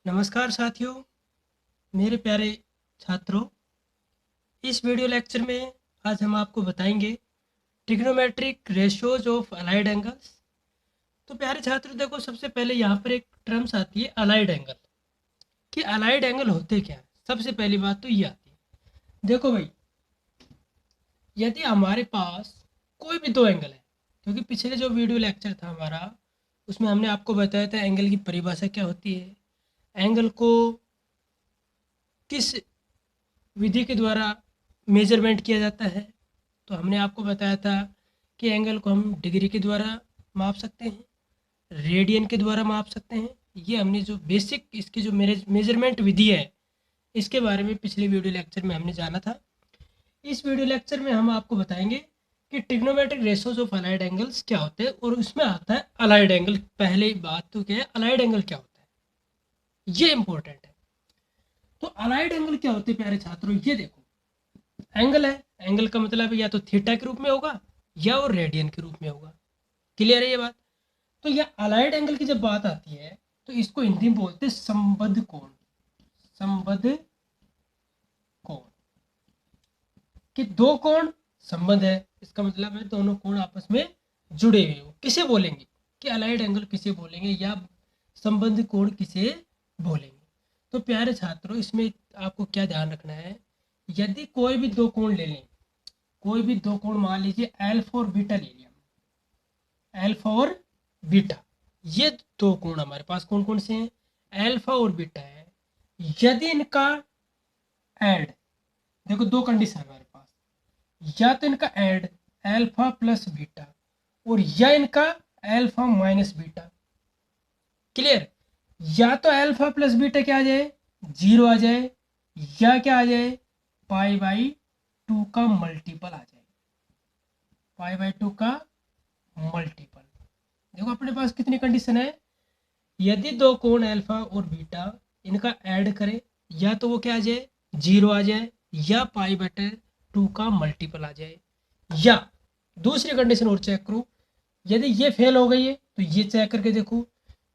नमस्कार साथियों, मेरे प्यारे छात्रों। इस वीडियो लेक्चर में आज हम आपको बताएंगे trigonometric ratios of allied angles. तो प्यारे छात्रों, देखो सबसे पहले यहाँ पर एक टर्म्स आती है अलाइड एंगल। कि अलाइड एंगल होते क्या है, सबसे पहली बात तो ये आती है। देखो भाई, यदि हमारे पास कोई भी दो एंगल है, क्योंकि पिछले जो वीडियो लेक्चर था हमारा, उसमें हमने आपको बताया था एंगल की परिभाषा क्या होती है, एंगल को किस विधि के द्वारा मेजरमेंट किया जाता है। तो हमने आपको बताया था कि एंगल को हम डिग्री के द्वारा माप सकते हैं, रेडियन के द्वारा माप सकते हैं। ये हमने जो बेसिक इसकी जो मेजरमेंट विधि है, इसके बारे में पिछले वीडियो लेक्चर में हमने जाना था। इस वीडियो लेक्चर में हम आपको बताएंगे कि trigonometric ratios of allied angles क्या होते हैं, और उसमें आता है अलाइड एंगल। पहले बात तो क्या है, अलाइड एंगल क्या होता है, ये इंपॉर्टेंट है। तो अलाइड एंगल क्या होते हैं प्यारे छात्रों, ये देखो, एंगल है, एंगल का मतलब या तो थीटा के रूप में होगा या वो रेडियन के रूप में होगा। क्लियर है ये बात। तो यह अलाइड एंगल की जब बात आती है तो इसको हिंदी में बोलते हैं संबद्ध कोण। संबद्ध कोण, कि दो कोण संबंध है, इसका मतलब है दोनों कोण आपस में जुड़े हुए हो। किसे बोलेंगे कि अलाइड एंगल किसे बोलेंगे, या संबंध कोण किसे बोलेंगे। तो प्यारे छात्रों, इसमें आपको क्या ध्यान रखना है, यदि कोई भी दो कोण ले लें, कोई भी दो कोण मान लीजिए अल्फा और बीटा ले लिया, अल्फा और बीटा, ये दो कोण हमारे पास कौन कौन से हैं, अल्फा और बीटा है। यदि इनका ऐड, देखो दो कंडीशन है हमारे पास, या तो इनका ऐड अल्फा प्लस बीटा, और या इनका अल्फा माइनस बीटा। क्लियर। या तो अल्फा प्लस बीटा क्या आ जाए, जीरो आ जाए, या क्या आ जाए, पाई बाई टू का मल्टीपल आ जाए, पाई बाई टू का मल्टीपल। देखो अपने पास कितनी कंडीशन है, यदि दो कोण अल्फा और बीटा इनका ऐड करें, या तो वो क्या आ जाए, जीरो आ जाए, या पाई बटे टू का मल्टीपल आ जाए। या दूसरी कंडीशन और चेक करो, यदि ये फेल हो गई है तो ये चेक करके देखो,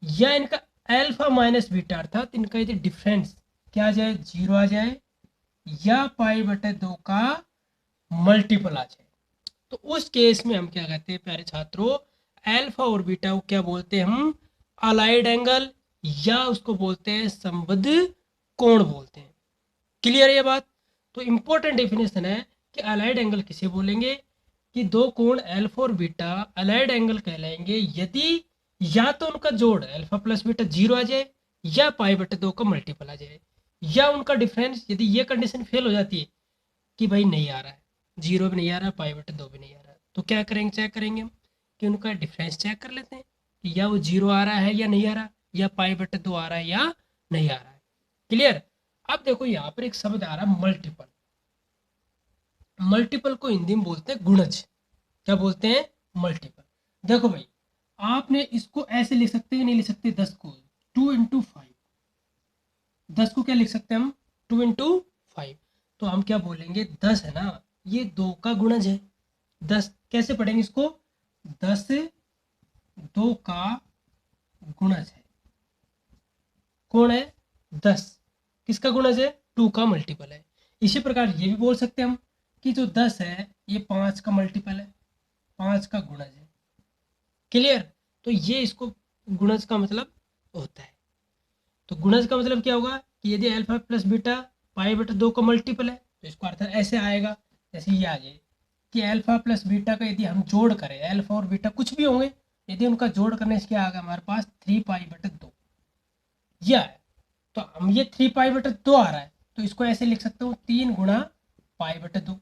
या इनका अल्फा माइनस बीटा अर्थात इनका यदि डिफरेंस क्या आ जाए, जीरो आ जाए, या पाई बटे दो का मल्टीपल आ जाए, तो उस केस में हम क्या कहते हैं प्यारे छात्रों, अल्फा और बीटा को क्या बोलते हैं हम, अलाइड एंगल, या उसको बोलते हैं संबद्ध कोण बोलते हैं। क्लियर है ये बात। तो इंपॉर्टेंट डेफिनेशन है कि अलाइड एंगल किसे बोलेंगे, कि दो कोण अल्फा और बीटा अलाइड एंगल कहलाएंगे यदि या तो उनका जोड़ अल्फा प्लस बीटा जीरो आ जाए, या पाई बटे दो का मल्टीपल आ जाए, या उनका डिफरेंस, यदि ये कंडीशन फेल हो जाती है कि भाई नहीं आ रहा है, जीरो भी नहीं आ रहा, पाई बटे दो भी नहीं आ रहा, तो क्या करेंगे, चेक करेंगे हम कि उनका डिफरेंस चेक कर लेते हैं कि या वो जीरो आ रहा है या नहीं आ रहा, या पाई बटे दो आ रहा है या नहीं आ रहा है। क्लियर। अब देखो यहाँ पर एक शब्द आ रहा है मल्टीपल। मल्टीपल को हिंदी में बोलते हैं गुणज। क्या बोलते हैं, मल्टीपल। देखो भाई, आपने इसको ऐसे लिख सकते हैं, नहीं लिख सकते, 10 को 2 into 5, 10 को क्या लिख सकते हैं हम, 2 into 5। तो हम क्या बोलेंगे, 10 है ना, ये दो का गुणज है। 10 कैसे पढ़ेंगे इसको, 10 दो का गुणज है। कौन है, 10 किसका गुणज है, 2 का मल्टीपल है। इसी प्रकार ये भी बोल सकते हैं हम कि जो 10 है ये 5 का मल्टीपल है, 5 का गुणज है। क्लियर। तो ये इसको गुणज का मतलब होता है। तो गुणज का मतलब क्या होगा, कि यदि अल्फा प्लस बीटा पाई बटा दो का मल्टीपल है, तो इसको अर्थ ऐसे आएगा, जैसे ये आ जाए कि अल्फा प्लस बीटा का यदि हम जोड़ करें, अल्फा और बीटा कुछ भी होंगे, यदि उनका जोड़ करने से क्या आएगा हमारे पास, 3 पाई बटे 2, ये आया। तो हम ये 3 पाई बटे 2 आ रहा है, तो इसको ऐसे लिख सकते हो, 3 गुणा पाई बटे 2,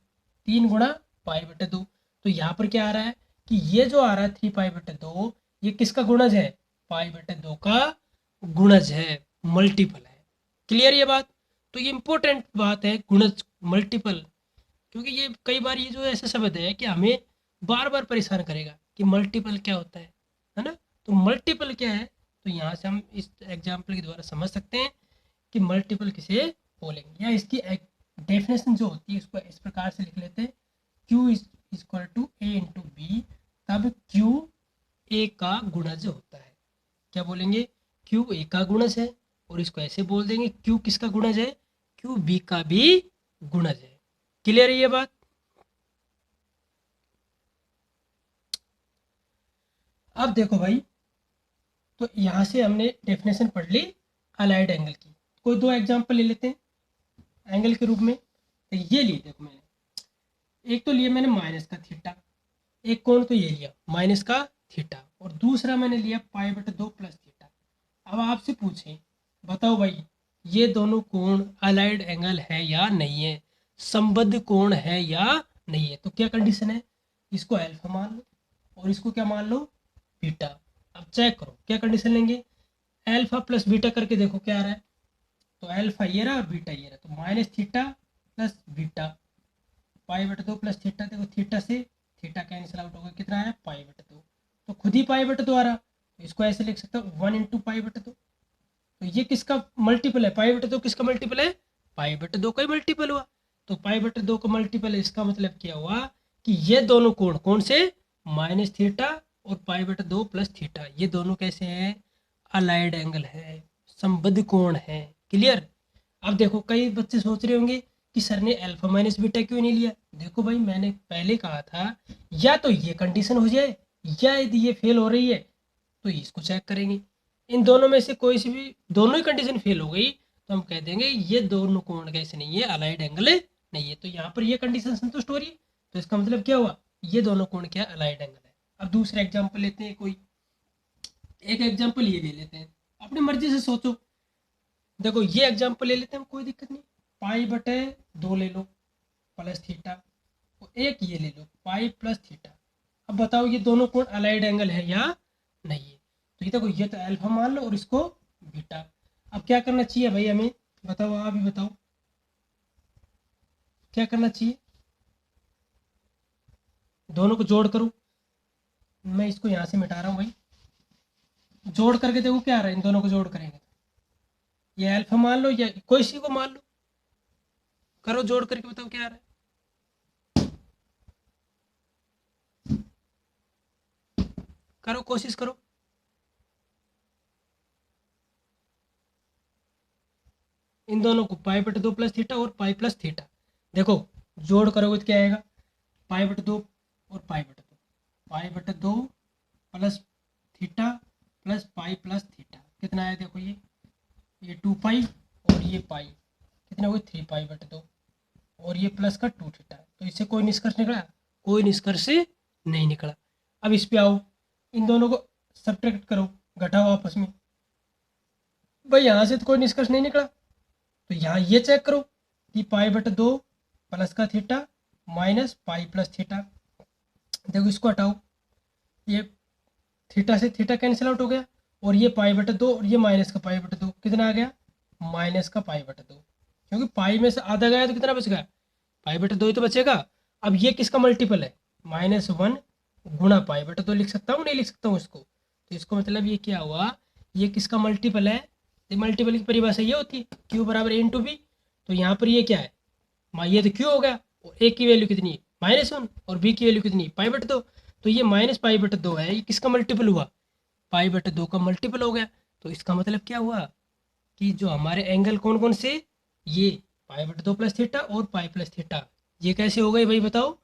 3 गुणा पाई बटे 2। तो यहाँ पर क्या आ रहा है, कि ये जो आ रहा है 3 पाई बटे 2, ये किसका गुणज है, पाई बटे 2 का गुणज है, मल्टीपल है। क्लियर ये बात। तो ये इंपॉर्टेंट बात है, गुणज मल्टीपल, क्योंकि ये कई बार ये जो ऐसा शब्द है कि हमें बार बार परेशान करेगा कि मल्टीपल क्या होता है ना। तो मल्टीपल क्या है, तो यहाँ से हम इस एग्जाम्पल के द्वारा समझ सकते हैं कि मल्टीपल किसे बोलेंगे, या इसकी डेफिनेशन जो होती है इसको इस प्रकार से लिख लेते हैं, Q is equal to A into B, तब Q A का गुणज होता है। क्या बोलेंगे, Q A का गुणज है, और इसको ऐसे बोल देंगे क्यू किसका गुणज है, क्यू बी का भी गुणज है। क्लियर है ये बात? अब देखो भाई, तो यहाँ से हमने डेफिनेशन पढ़ ली अलाइड एंगल की। कोई दो एग्जांपल ले लेते हैं एंगल के रूप में। तो ये लिए देखो मैंने, एक तो लिया मैंने माइनस का थीटा, एक कोण तो ये लिया माइनस का थीटा, और दूसरा मैंने लिया पाई बटे 2 प्लस थीटा। अब आपसे पूछें, बताओ भाई ये दोनों कोण अलाइड एंगल है या नहीं है, संबद्ध कोण है या नहीं है? तो क्या कंडीशन है, इसको अल्फा मान लो और इसको क्या मान लो, बीटा। अब चेक करो क्या कंडीशन लेंगे, अल्फा प्लस बीटा करके देखो क्या आ रहा है। तो अल्फा ये रहा और बीटा ये रहा, तो माइनस थीटा प्लस बीटा पाई बटे 2 प्लस थीटा। देखो थीटा से थीटा कैंसिल आउट होगा, कितना आया पाई बटे 2, तो खुद ही पाई बटे 2 आ रहा। तो इसको ऐसे लिख सकता हूँ 1 इंटू पाई बटे 2। तो ये किसका मल्टीपल है, पाई बटे 2 किसका मल्टीपल है, पाई बटे 2 का ही मल्टीपल हुआ। तो पाई बटे 2 का मल्टीपल है, इसका मतलब क्या हुआ कि ये दोनों कोण कौन से, माइनस थीटा और पाई बटे 2 प्लस थीटा, ये दोनों कैसे हैं, अलाइड एंगल है, संबद्ध कोण है। क्लियर? अब देखो कई बच्चे सोच रहे होंगे कि सर ने अल्फा माइनस बीटा क्यों नहीं लिया। देखो भाई मैंने पहले कहा था या तो ये कंडीशन हो जाए या यदि ये फेल हो रही है तो इसको चेक करेंगे। इन दोनों में से कोई सी भी दोनों ही कंडीशन फेल हो गई तो हम कह देंगे ये दोनों कोण कैसे नहीं है, अलाइड एंगल नहीं है। तो यहाँ पर ये कंडीशन संतुष्ट हो रही है, तो इसका मतलब क्या हुआ, ये दोनों कोण क्या अलाइड एंगल है। अब दूसरा एग्जाम्पल लेते हैं, कोई एक एग्जाम्पल ये ले लेते हैं, अपनी मर्जी से सोचो। देखो ये एग्जाम्पल ले लेते हैं, कोई दिक्कत नहीं, पाई बटे 2 ले लो प्लस थीटा, और एक ये ले लो पाई प्लस थीटा। अब बताओ ये दोनों कोण अलाइड एंगल है या नहीं है। तो ये देखो ये तो अल्फा मान लो और इसको बीटा। अब क्या करना चाहिए भाई हमें, बताओ आप ही बताओ क्या करना चाहिए, दोनों को जोड़ करूं, मैं इसको यहाँ से मिटा रहा हूँ भाई, जोड़ करके देखो क्या आ रहा है, इन दोनों को जोड़ करेंगे ये अल्फा मान लो या कोई सी को मान लो, करो जोड़ करके बताओ क्या आ रहा है, करो कोशिश करो। इन दोनों को पाई बटे 2 प्लस थीटा और पाई प्लस थीटा, देखो जोड़ करोगे तो क्या आएगा, पाई बटे 2 और पाई बटे 2, पाई बटे 2 plus theta plus pi plus theta, कितना आया देखो ये 2 पाई और ये पाई, कितना हुआ 3 पाई बटे 2, और ये प्लस का 2 थीटा। तो इससे कोई निष्कर्ष निकला, कोई निष्कर्ष नहीं निकला। अब इस पे आओ, इन दोनों को सब्ट्रैक्ट करो, घटाओ आपस में, भाई यहाँ से तो कोई निष्कर्ष नहीं निकला। तो यहाँ ये चेक करो कि पाई बटे 2 प्लस का theta minus pi plus theta, देखो इसको हटाओ, ये थीटा से थीटा कैंसिल आउट हो गया, और ये पाई बटे 2 और ये माइनस का पाई बटे 2, कितना आ गया माइनस का पाई बटे 2, क्योंकि पाई में से आधा गया तो कितना बच गया, पाई बटे 2 ही तो बचेगा। अब ये किसका मल्टीपल है, -1 गुणा पाई बटे 2 लिख सकता हूँ नहीं लिख सकता हूँ इसको, तो इसको मतलब ये क्या हुआ, ये किसका मल्टीपल है, ये मल्टीपल की परिभाषा ये होती है क्यू बराबर ए इंटू बी। तो यहाँ पर ये क्या है, ये तो क्यू हो गया, और ए की वैल्यू कितनी -1 और बी की वैल्यू कितनी पाई बटे 2, तो ये माइनस पाई बटे 2 है, ये किसका मल्टीपल हुआ, पाई बटे 2 का मल्टीपल हो गया। तो इसका मतलब क्या हुआ कि जो हमारे एंगल कौन कौन से, ये पाई बटे 2 प्लस थीटा और पाई प्लस थीटा, ये कैसे हो गए भाई बताओ,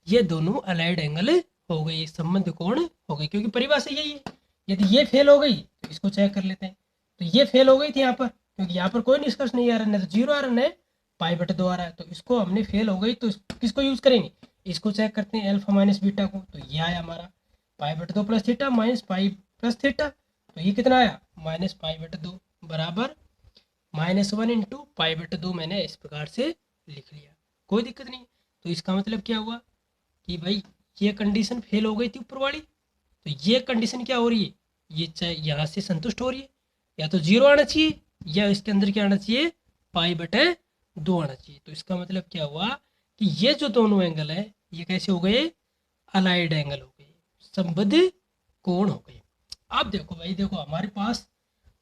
ये दोनों अलाइड एंगल हो गए, संबंध कोण हो गए, क्योंकि परिभाषा यही है। यदि ये फेल हो गई तो इसको चेक कर लेते हैं, तो ये फेल हो गई थी यहाँ पर, क्योंकि यहाँ पर कोई निष्कर्ष नहीं आ रहा, नहीं तो 0 आ रहा है, पाई बटे 2 आ रहा है, तो इसको हमने फेल हो गई तो किसको यूज करेंगे, इसको चेक करते हैं अल्फा माइनस बीटा को। तो ये आया हमारा पाई बटे 2 plus theta minus pi plus theta, तो ये कितना आया माइनस पाई बटे 2 बराबर -1 इंटू पाई बटे 2, मैंने इस प्रकार से लिख लिया, कोई दिक्कत नहीं। तो इसका मतलब क्या हुआ कि भाई ये कंडीशन फेल हो गई थी ऊपर वाली, तो ये कंडीशन क्या हो रही है, ये चाहे यहाँ से संतुष्ट हो रही है, या तो 0 आना चाहिए या इसके अंदर क्या आना चाहिए पाई बटे 2 आना चाहिए। तो इसका मतलब क्या हुआ कि ये जो दोनों एंगल है ये कैसे हो गए, अलाइड एंगल हो गए, संबद्ध कोण हो गए। अब देखो भाई, देखो हमारे पास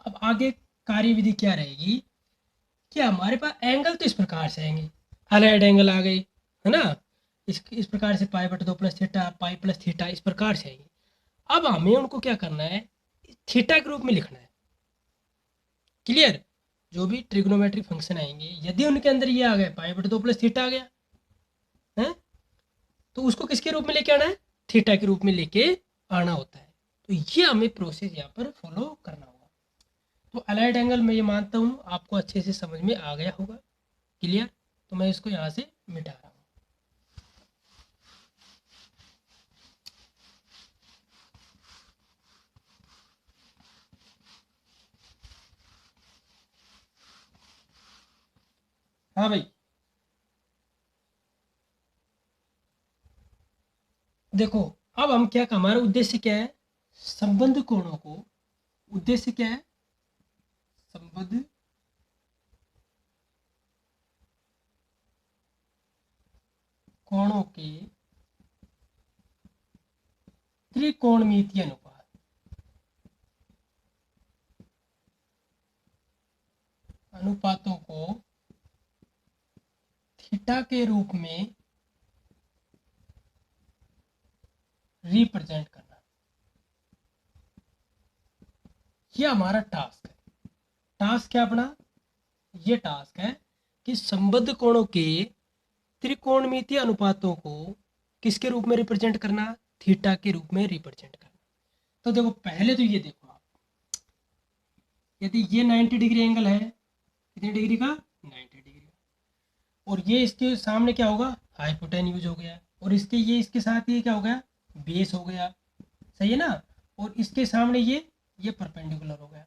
अब आगे कार्यविधि क्या रहेगी कि हमारे पास एंगल तो इस प्रकार से आएंगे, अलाइड एंगल आ गए है ना, इस प्रकार से पाई बटे 2 plus theta pi plus theta इस प्रकार से आएंगे। अब हमें उनको क्या करना है, थीटा के रूप में लिखना है, क्लियर। जो भी ट्रिग्नोमेट्रिक फंक्शन आएंगे यदि उनके अंदर ये आ गया पाई बटे 2 प्लस थीटा आ गया है, तो उसको किसके रूप में लेके आना है, थीटा के रूप में लेके आना होता है। तो ये हमें प्रोसेस यहाँ पर फॉलो करना होगा। तो अलाइड एंगल मैं ये मानता हूँ आपको अच्छे से समझ में आ गया होगा। क्लियर। तो मैं इसको यहाँ से मिटा रहा हूँ। हाँ भाई, देखो अब हम क्या, हमारा उद्देश्य क्या है, संबंध कोणों को, उद्देश्य क्या है, संबंध कोणों के त्रिकोणमितीय अनुपात, अनुपातों को थीटा के रूप में रिप्रेजेंट करना, ये हमारा टास्क है। टास्क क्या अपना, ये टास्क है कि संबद्ध कोणों के त्रिकोणमितीय अनुपातों को किसके रूप में रिप्रेजेंट करना, थीटा के रूप में रिप्रेजेंट करना। तो देखो पहले तो ये देखो आप, यदि ये 90 डिग्री एंगल है, कितने डिग्री का, 90 डिग्री का, और ये इसके सामने क्या होगा, हाइपोटेन्यूज हो गया, और इसके ये इसके साथ ये क्या हो गया, बेस हो गया, सही है ना, और इसके सामने ये परपेंडिकुलर हो गया।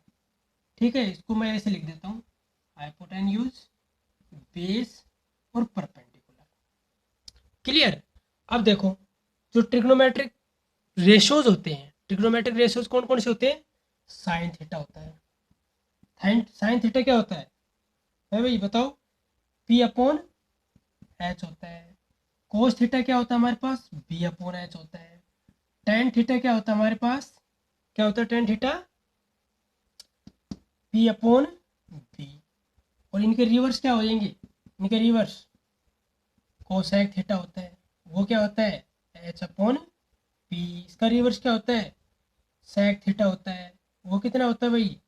ठीक है, इसको मैं ऐसे लिख देता हूँ, हाइपोटेन्यूज, बेस और परपेंडिकुलर। क्लियर। अब देखो जो ट्रिग्नोमेट्रिक रेशोज होते हैं, ट्रिग्नोमेट्रिक रेशोज कौन कौन से होते हैं, साइन थीटा होता है, साइन थीटा क्या होता है भाई बताओ, पी अपॉन एच होता है। कोस थीटा क्या होता है हमारे पास, बी अपॉन एच होता है। टेन थीटा क्या होता है हमारे पास, क्या होता है tan theta, P upon B. और इनके रिवर्स क्या हो जाएंगे, इनके रिवर्स कोसेक थीटा होता है, वो क्या होता है, एच अपॉन पी। इसका रिवर्स क्या होता है, सेक थीटा होता है, वो कितना होता है भाई,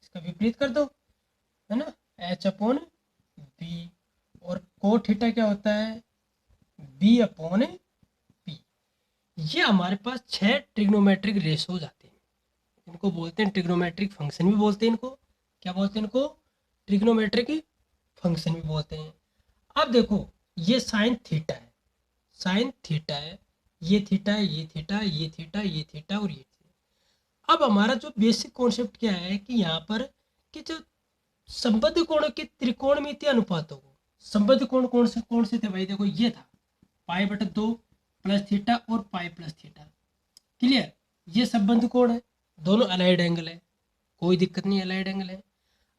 इसका विपरीत कर दो, है ना, एच अपॉन बी। और को थीटा क्या होता है, बी अपॉन पी। ये हमारे पास 6 ट्रिग्नोमेट्रिक रेशोज आते हैं, इनको बोलते हैं ट्रिग्नोमेट्रिक फंक्शन भी बोलते हैं, इनको क्या बोलते हैं, इनको ट्रिग्नोमेट्रिक फंक्शन भी बोलते हैं। अब देखो ये साइन थीटा है, साइन थीटा है, ये थीटा है, ये थीटा, ये थीटा, ये थीटा और ये थीटा। अब हमारा जो बेसिक कॉन्सेप्ट क्या है कि यहाँ पर कि जो संबद्ध कोणों के त्रिकोणमितीय अनुपातों को, संबद्ध कोण कौन से थे भाई, देखो ये था पाई बटा 2 प्लस थीटा और पाई प्लस थीटा। क्लियर। ये संबंध कोण है, दोनों अलाइड एंगल है, कोई दिक्कत नहीं, अलाइड एंगल है।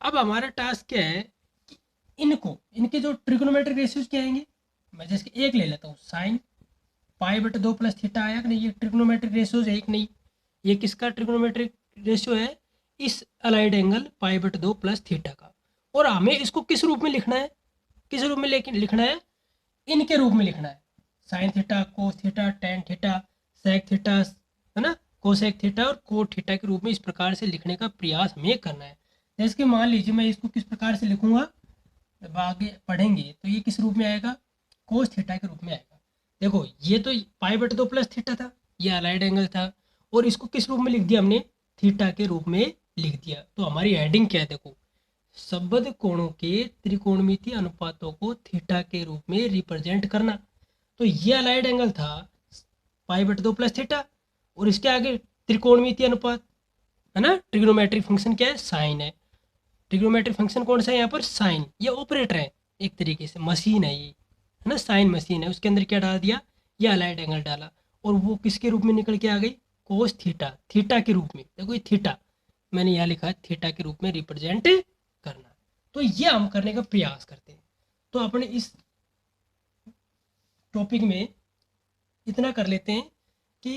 अब हमारा टास्क क्या है कि इनको, इनके जो ट्रिग्नोमेट्रिक रेशियोज क्या आएंगे, मैं जैसे एक ले लेता हूँ, साइन पाई बटे 2 प्लस थीटा आया कि नहीं, ये ट्रिग्नोमेट्रिक रेशियोज है एक नहीं, ये किसका ट्रिग्नोमेट्रिक रेशियो है, इस अलाइड एंगल पाई बटे 2 प्लस थीटा का। और हमें इसको किस रूप में लिखना है, किस रूप में लेकिन लिखना है, इनके रूप में लिखना है, sine theta, cos theta, tan theta, sec theta, है ना, कोसेक थीटा और कोट थीटा के रूप में इस प्रकार से लिखने का प्रयास हमें करना है। जैसे कि मान लीजिए मैं इसको किस प्रकार से लिखूंगा, जब आगे पढ़ेंगे तो ये किस रूप में आएगा, कोस थीटा के रूप में आएगा। देखो ये तो पाई बटे 2 प्लस थीटा था, ये अलाइड एंगल था, और इसको किस रूप में लिख दिया हमने, थीटा के रूप में लिख दिया। तो हमारी हेडिंग क्या है, देखो संबद्ध कोणों के त्रिकोणमितीय अनुपातों को थीटा के रूप में रिप्रेजेंट करना। तो ये अलाइड एंगल था पाई बटे 2 प्लस थीटा, और इसके आगे त्रिकोणमितीय अनुपात, है ना, ट्रिग्नोमेट्रिक फंक्शन क्या है, साइन है। ट्रिग्नोमेट्रिक फंक्शन कौन सा है यहाँ पर, साइन। ये ऑपरेटर है, एक तरीके से मशीन है ये, है ना, साइन मशीन है। उसके अंदर क्या डाल दिया, ये अलाइड एंगल डाला, और वो किसके रूप में निकल के आ गई, कोस थीटा, थीटा के रूप में। देखो ये थीटा मैंने यहाँ लिखा है, थीटा के रूप में रिप्रेजेंट करना। तो ये हम करने का प्रयास करते हैं। तो अपने इस टॉपिक में इतना कर लेते हैं कि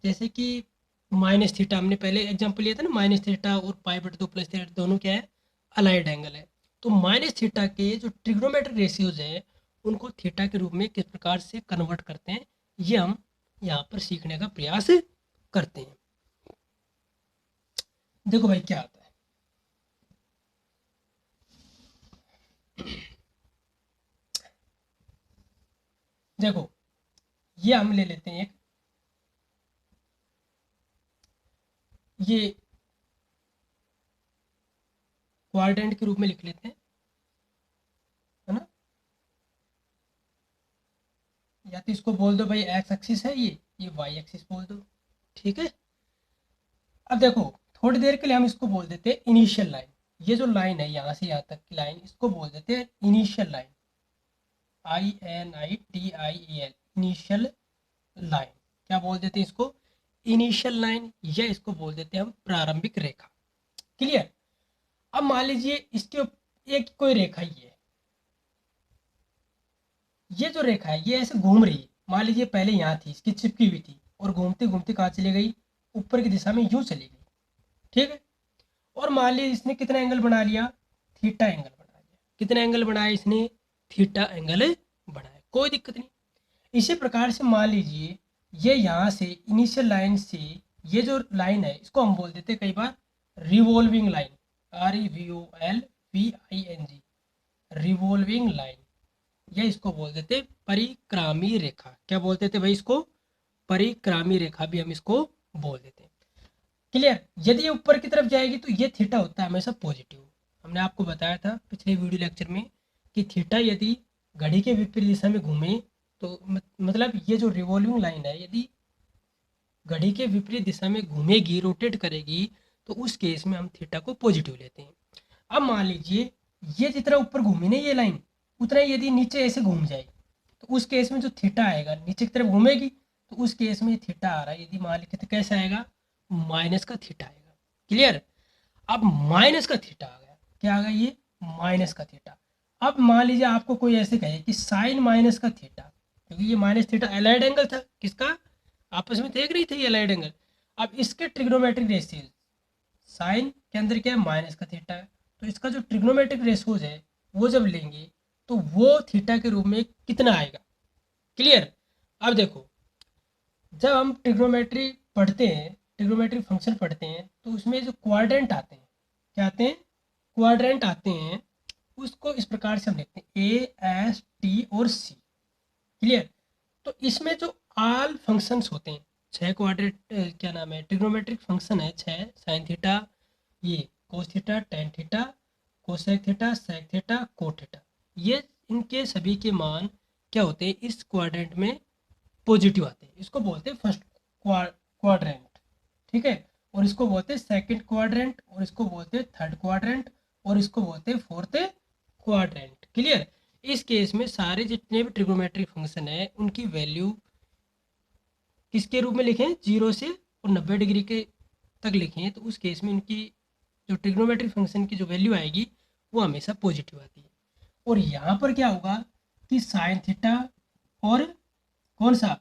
जैसे कि माइनस थीटा, हमने पहले एग्जांपल लिया था ना, माइनस थीटा और पाई बटे 2 प्लस थीटा दोनों क्या है, अलाइड एंगल है। तो माइनस थीटा के जो ट्रिग्नोमेट्रिक रेशियोज हैं उनको थीटा के रूप में किस प्रकार से कन्वर्ट करते हैं, ये हम यहाँ पर सीखने का प्रयास करते हैं। देखो भाई क्या आता है, देखो ये हम ले लेते हैं एक, ये क्वाड्रेंट के रूप में लिख लेते हैं, है ना। या तो इसको बोल दो भाई एक्स एक्सिस है, ये वाई एक्सिस बोल दो, ठीक है। अब देखो थोड़ी देर के लिए हम इसको बोल देते हैं इनिशियल लाइन। ये जो लाइन है यहाँ से यहाँ तक की लाइन, इसको बोल देते हैं initial line, INITIAL, initial line. क्या बोल देते हैं इसको, इनिशियल लाइन, या इसको बोल देते हैं हम प्रारंभिक रेखा। क्लियर। अब मान लीजिए इसके एक कोई रेखा ये जो रेखा है ये ऐसे घूम रही है। मान लीजिए पहले यहाँ थी, इसकी चिपकी हुई थी, और घूमते घूमते कहाँ चली गई, ऊपर की दिशा में यूं चली गई, ठीक है। और मान लीजिए इसने कितना एंगल बना लिया, थीटा एंगल बना लिया। कितना एंगल बनाया इसने, थीटा एंगल बनाया, कोई दिक्कत नहीं। इसी प्रकार से मान लीजिए ये यहाँ से इनिशियल लाइन से ये जो लाइन है इसको हम बोल देते हैं कई बार revolving line, REVOLVING, revolving line, या इसको बोल देते हैं परिक्रामी रेखा। क्या बोलते थे भाई इसको, परिक्रामी रेखा भी हम इसको बोल देते हैं। क्लियर। यदि ये ऊपर की तरफ जाएगी तो ये थीटा होता है हमेशा पॉजिटिव। हमने आपको बताया था पिछले वीडियो लेक्चर में कि थीटा यदि घड़ी के विपरीत दिशा में घूमे तो मतलब ये जो रिवॉल्विंग लाइन है यदि घड़ी के विपरीत दिशा में घूमेगी, रोटेट करेगी, तो उस केस में हम थीटा को पॉजिटिव लेते हैं। अब मान लीजिए ये जितना ऊपर घूमी ना ये लाइन, उतना ही यदि नीचे ऐसे घूम जाए तो उस केस में जो थीटा आएगा नीचे की तरफ घूमेगी, तो उस केस में थीटा आ रहा है यदि मान लीजिए तो कैसे आएगा, माइनस का थीटा आएगा। क्लियर। अब माइनस का थीटा आ गया, क्या आ गया ये, माइनस का थीटा। अब मान लीजिए आपको कोई ऐसे कहे कि साइन माइनस का थीटा, क्योंकि ये माइनस थीटा एलाइड एंगल था, किसका, आपस में देख रही थी एलाइड एंगल। अब इसके ट्रिग्नोमेट्रिक रेशियो, साइन के अंदर क्या है, माइनस का थीटा है, तो इसका जो ट्रिग्नोमेट्रिक रेशियोज है वो जब लेंगे तो वो थीटा के रूप में कितना आएगा। क्लियर। अब देखो जब हम ट्रिग्नोमेट्री पढ़ते हैं, ट्रिग्नोमेट्रिक फंक्शन पढ़ते हैं, तो उसमें जो क्वाड्रेंट आते हैं, क्या आते हैं, क्वाड्रेंट आते हैं, उसको इस प्रकार से हम लिखते हैं AST और C। क्लियर। तो इसमें जो ऑल फंक्शंस होते हैं, 6 क्वाड्रेंट क्या नाम है, ट्रिग्नोमेट्रिक फंक्शन है 6, साइन थीटा, ये cos theta, tan theta, cosec theta, sec theta, cot theta, ये इनके सभी के मान क्या होते हैं इस क्वाड्रेंट में पॉजिटिव आते हैं। इसको बोलते हैं फर्स्ट क्वाड्रेंट, ठीक है। और इसको बोलते हैं सेकंड क्वाड्रेंट, और इसको बोलते हैं थर्ड क्वाड्रेंट, और इसको बोलते हैं फोर्थ क्वाड्रेंट। क्लियर। इस केस में सारे जितने भी ट्रिग्नोमेट्रिक फंक्शन है उनकी वैल्यू किसके रूप में लिखें, 0 से और 90 डिग्री के तक लिखें, तो उस केस में इनकी जो ट्रिग्नोमेट्रिक फंक्शन की जो वैल्यू आएगी वो हमेशा पॉजिटिव आती है। और यहाँ पर क्या होगा कि साइन थीटा और कौन सा,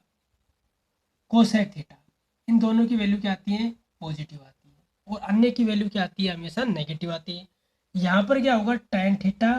कोसेक थीटा, इन दोनों की वैल्यू क्या आती है, पॉजिटिव आती है, और अन्य की वैल्यू क्या आती है, हमेशा नेगेटिव आती है। यहाँ पर क्या होगा, टेन थीटा